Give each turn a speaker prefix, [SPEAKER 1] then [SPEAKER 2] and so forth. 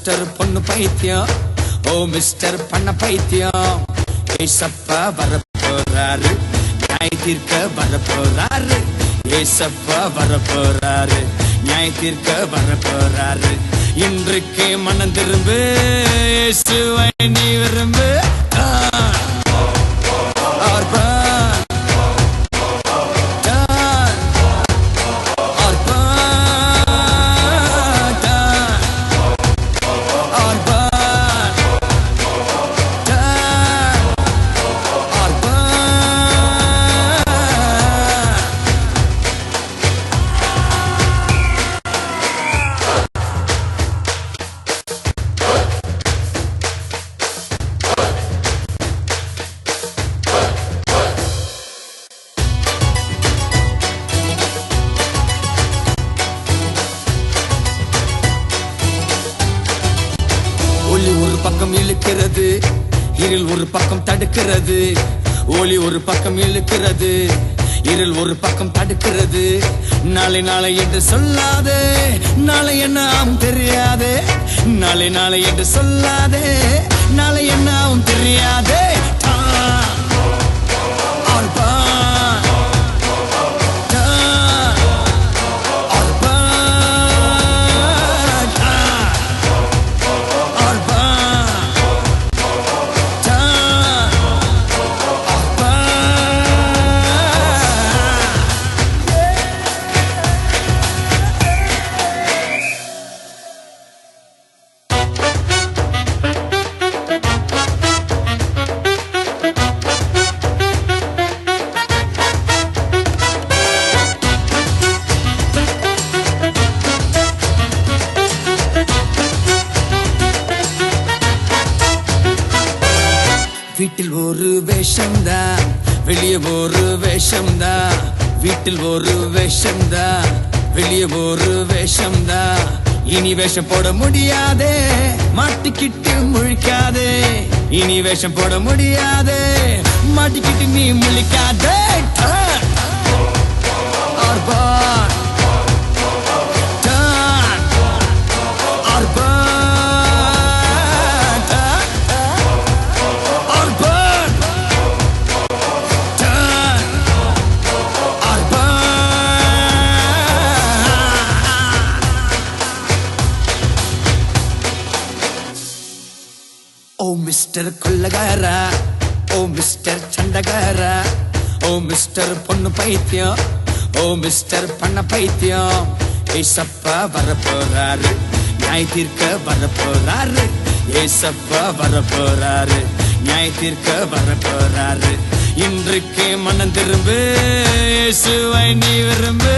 [SPEAKER 1] Mister பொண்ணு பைத்தியம், ஓ mister பண்ண பைத்தியம். ஏசப்பா வரப்போறாரு, நியாய தீர்க்க வரப்போறாரு. ஏசப்பா வரப்போறாரு, நியாய தீர்க்க வரப்போறாரு. இன்றைக்கே மனம் திரும்பு, இயேசுவை நீ விரும்பு. ஒளி ஒரு பக்கம் இழுக்கிறது, இருள் ஒரு பக்கம் தடுக்கிறது. ஒளி ஒரு பக்கம் இழுக்கிறது, இருள் ஒரு பக்கம் தடுக்கிறது. நாளை நாளை என்று சொல்லாதே, நாளை என்ன ஆகும் தெரியாதே. நாளை நாளை என்று சொல்லாதே, நாளை என்ன ஆகும் தெரியாதே. வீட்டில் ஒரு வேஷம்தான், வெளியே ஒரு வேஷம்தான். வீட்டில் ஒரு வேஷம்தான், வெளியே ஒரு வேஷம்தான். இனி வேஷம் போட முடியாதே, மாட்டிக்கிட்டு முழிக்காதே. இனி வேஷம் போட முடியாதே, மாட்டிக்கிட்டு நீ முழிக்காதே. ஓ மிஸ்டர் கொள்ளகாரா, ஓ மிஸ்டர் சண்டகாரா, ஓ மிஸ்டர் பொண்ணு பைத்தியம், ஓ மிஸ்டர் பண்ண பைத்தியம். ஏசப்பா வரப்போறாரு, நியாய தீர்க்க வரப்போறாரு. ஏசப்பா வரப்போறாரு, நியாய தீர்க்க வரப்போறாரு. இன்றைக்கே மனம் திரும்பு, இயேசுவை நீ விரும்பு.